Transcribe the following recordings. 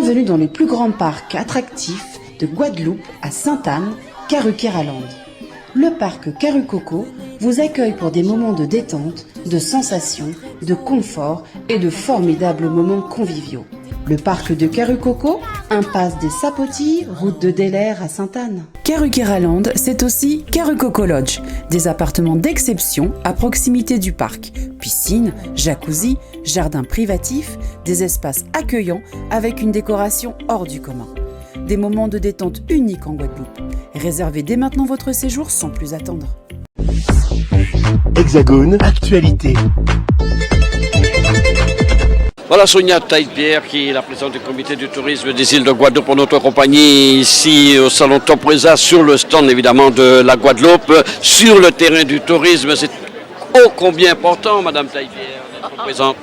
Bienvenue dans le plus grand parc attractif de Guadeloupe à Sainte-Anne, Karukéraland. Le parc Karucoco vous accueille pour des moments de détente, de sensations, de confort et de formidables moments conviviaux. Le parc de Karucoco, impasse des Sapotilles, route de Delair à Sainte-Anne. Karukéraland, c'est aussi Karucoco Lodge, des appartements d'exception à proximité du parc. Piscine, jacuzzi, jardin privatif, des espaces accueillants avec une décoration hors du commun. Des moments de détente uniques en Guadeloupe. Réservez dès maintenant votre séjour sans plus attendre. Hexagone, actualité. Voilà Sonia Taille-Pierre qui est la présidente du comité du tourisme des îles de Guadeloupe pour notre compagnie ici au salon Topresa sur le stand évidemment de la Guadeloupe, sur le terrain du tourisme. C'est ô combien important Madame Taille-Pierre d'être présente.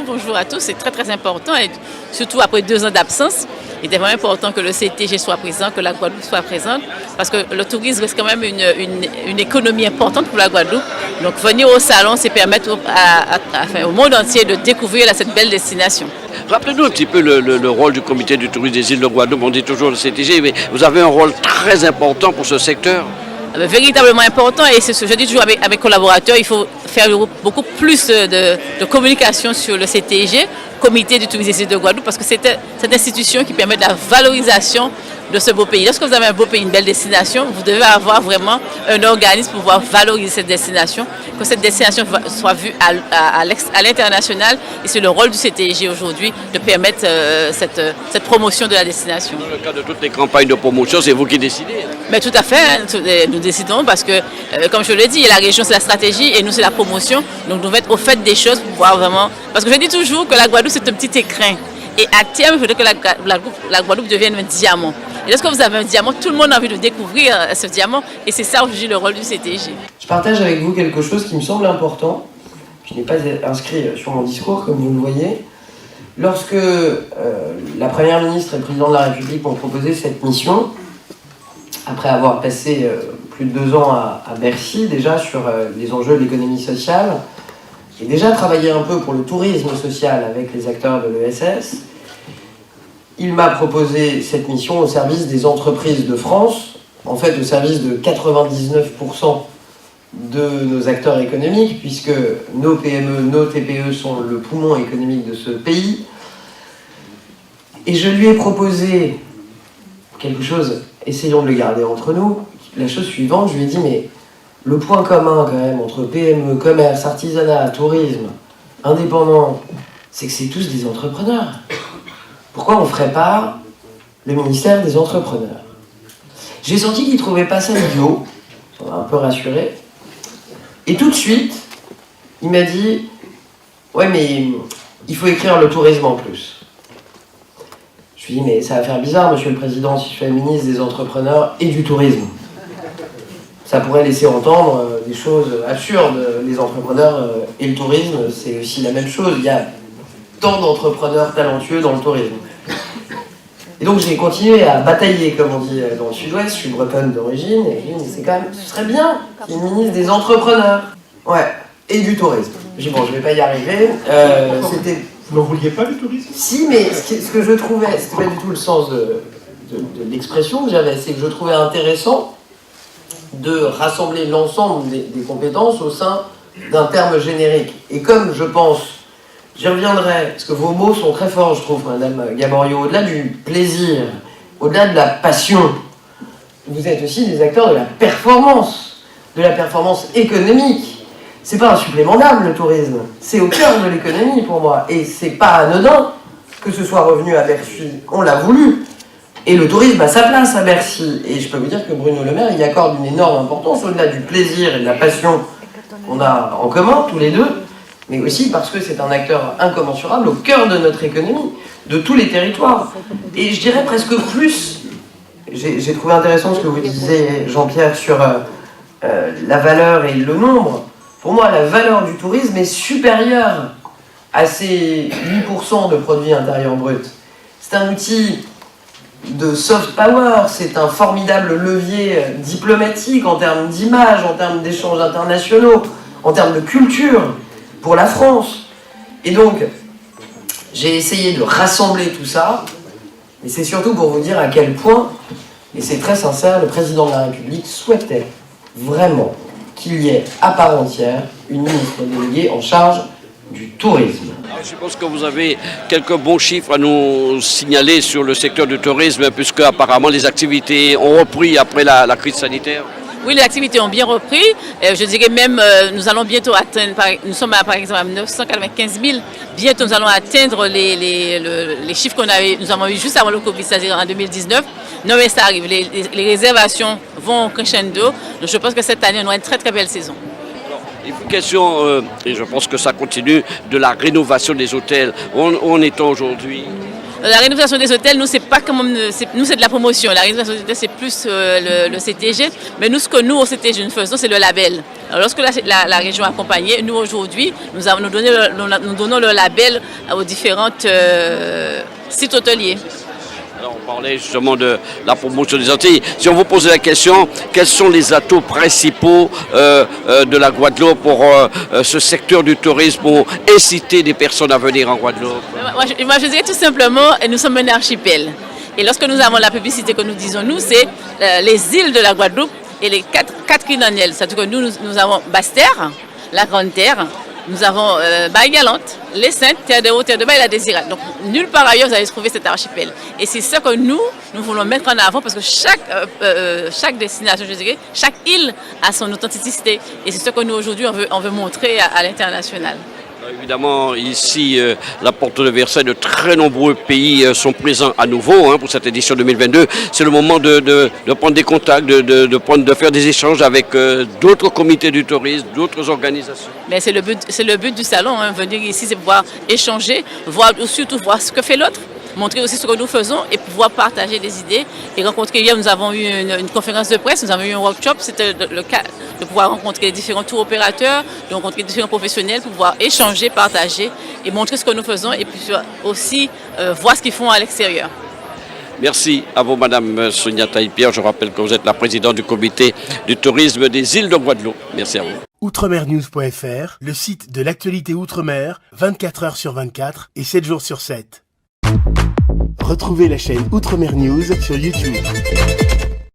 Bonjour à tous, c'est très important et surtout après 2 ans d'absence. Il était vraiment important que le CTG soit présent, que la Guadeloupe soit présente, parce que le tourisme reste quand même une économie importante pour la Guadeloupe. Donc venir au salon, c'est permettre au monde entier de découvrir cette belle destination. Rappelez-nous un petit peu le rôle du comité du tourisme des îles de Guadeloupe. On dit toujours le CTG, mais vous avez un rôle très important pour ce secteur. Véritablement important, et c'est ce que je dis toujours avec mes collaborateurs, il faut faire beaucoup plus de communication sur le CTG, Comité du tourisme des îles de Guadeloupe, parce que c'est cette institution qui permet de la valorisation de ce beau pays. Lorsque vous avez un beau pays, une belle destination, vous devez avoir vraiment un organisme pour pouvoir valoriser cette destination, que cette destination soit vue à l'international, et c'est le rôle du CTG aujourd'hui de permettre cette promotion de la destination. Dans le cadre de toutes les campagnes de promotion, c'est vous qui décidez. Mais tout à fait, nous décidons parce que, comme je l'ai dit, la région c'est la stratégie et nous c'est la promotion, donc nous devons être au fait des choses pour pouvoir vraiment... Parce que je dis toujours que la Guadeloupe c'est un petit écrin, et à terme il faudrait que la Guadeloupe devienne un diamant. Et lorsque vous avez un diamant, tout le monde a envie de découvrir ce diamant, et c'est ça aujourd'hui le rôle du CTG. Je partage avec vous quelque chose qui me semble important. Je n'ai pas inscrit sur mon discours, comme vous le voyez. Lorsque la Première ministre et le Président de la République m'ont proposé cette mission, après avoir passé plus de 2 ans à Bercy, déjà sur les enjeux de l'économie sociale, j'ai déjà travaillé un peu pour le tourisme social avec les acteurs de l'ESS. Il m'a proposé cette mission au service des entreprises de France, en fait au service de 99% de nos acteurs économiques, puisque nos PME, nos TPE sont le poumon économique de ce pays. Et je lui ai proposé quelque chose, essayons de le garder entre nous, la chose suivante, je lui ai dit, mais le point commun quand même entre PME, commerce, artisanat, tourisme, indépendant, c'est que c'est tous des entrepreneurs. Pourquoi on ne ferait pas le ministère des entrepreneurs? J'ai senti qu'il ne trouvait pas ça idiot, ça m'a un peu rassuré. Et tout de suite, il m'a dit, ouais mais il faut écrire le tourisme en plus. Je lui ai dit, mais ça va faire bizarre, monsieur le président, si je fais ministre des entrepreneurs et du tourisme. Ça pourrait laisser entendre des choses absurdes. Les entrepreneurs et le tourisme, c'est aussi la même chose. Il y a tant d'entrepreneurs talentueux dans le tourisme. Et donc j'ai continué à batailler, comme on dit dans le sud-ouest. Je suis bretonne d'origine, et je me dis, c'est quand même, ce serait bien qu'il y ait une ministre des entrepreneurs. Ouais, et du tourisme. J'ai dit, bon, je vais pas y arriver. C'était... Vous n'en vouliez pas du tourisme? Si, mais ce que je trouvais, c'était pas du tout le sens de l'expression que j'avais, c'est que je trouvais intéressant de rassembler l'ensemble des compétences au sein d'un terme générique. Et comme je pense, j'y reviendrai, parce que vos mots sont très forts, je trouve, Madame Gaborio, au-delà du plaisir, au-delà de la passion, vous êtes aussi des acteurs de la performance économique. C'est pas un supplément d'âme, le tourisme. C'est au cœur de l'économie, pour moi. Et c'est pas anodin que ce soit revenu à Bercy. On l'a voulu. Et le tourisme a sa place à Bercy. Et je peux vous dire que Bruno Le Maire y accorde une énorme importance, au-delà du plaisir et de la passion qu'on a en commun, tous les deux, mais aussi parce que c'est un acteur incommensurable au cœur de notre économie, de tous les territoires. Et je dirais presque plus, j'ai trouvé intéressant ce que vous disiez, Jean-Pierre, sur la valeur et le nombre. Pour moi, la valeur du tourisme est supérieure à ces 8% de produit intérieur brut. C'est un outil de soft power, c'est un formidable levier diplomatique en termes d'image, en termes d'échanges internationaux, en termes de culture pour la France. Et donc, j'ai essayé de rassembler tout ça Et c'est surtout pour vous dire à quel point, et c'est très sincère, le président de la République souhaitait vraiment qu'il y ait à part entière une ministre déléguée en charge du tourisme. Alors, je pense que vous avez quelques bons chiffres à nous signaler sur le secteur du tourisme, puisque apparemment les activités ont repris après la crise sanitaire. Oui, les activités ont bien repris. Je dirais même, nous allons bientôt atteindre, nous sommes par exemple à 995 000. Bientôt, nous allons atteindre les chiffres nous avons eu juste avant le Covid, c'est-à-dire en 2019. Non, mais ça arrive. Les réservations vont crescendo. Donc, je pense que cette année, on aura une très très belle saison. Il faut une question, et je pense que ça continue, de la rénovation des hôtels. Où en est-on aujourd'hui? La rénovation des hôtels, nous, c'est pas comme nous, c'est de la promotion. La rénovation des hôtels, c'est plus le CTG. Mais nous, ce que nous, au CTG, nous faisons, c'est le label. Alors, lorsque la région a accompagné, nous, aujourd'hui, nous donnons le label aux différents sites hôteliers. Alors, on parlait justement de la promotion des Antilles. Si on vous posait la question, quels sont les atouts principaux de la Guadeloupe pour ce secteur du tourisme, pour inciter des personnes à venir en Guadeloupe? Moi, je dirais tout simplement, nous sommes un archipel. Et lorsque nous avons la publicité que nous disons, nous, c'est les îles de la Guadeloupe et les quatre îles en elles. C'est-à-dire que nous avons Basse-Terre, la Grande-Terre, nous avons Baie-Galante, les Saintes, Terre de Haut, Terre de Bas et la Désirade. Donc, nulle part ailleurs, vous allez trouver cet archipel. Et c'est ça que nous voulons mettre en avant parce que chaque destination, je dirais, chaque île a son authenticité. Et c'est ce que nous, aujourd'hui, on veut montrer à l'international. Évidemment, ici, la porte de Versailles, de très nombreux pays sont présents à nouveau pour cette édition 2022. C'est le moment de prendre des contacts, de faire des échanges avec d'autres comités du tourisme, d'autres organisations. Mais c'est le but du salon, venir ici, c'est pouvoir échanger, surtout voir ce que fait l'autre, montrer aussi ce que nous faisons et pouvoir partager des idées et rencontrer. Hier, nous avons eu une conférence de presse, nous avons eu un workshop, c'était le cas de pouvoir rencontrer différents tours opérateurs, de rencontrer différents professionnels, pour pouvoir échanger, partager et montrer ce que nous faisons et puis aussi voir ce qu'ils font à l'extérieur. Merci à vous, Madame Sonia Taille-Pierre. Je rappelle que vous êtes la présidente du comité du tourisme des îles de Guadeloupe. Merci à vous. Outremernews.fr, le site de l'actualité Outre-mer, 24 heures sur 24 et 7 jours sur 7. Retrouvez la chaîne Outremer News sur YouTube.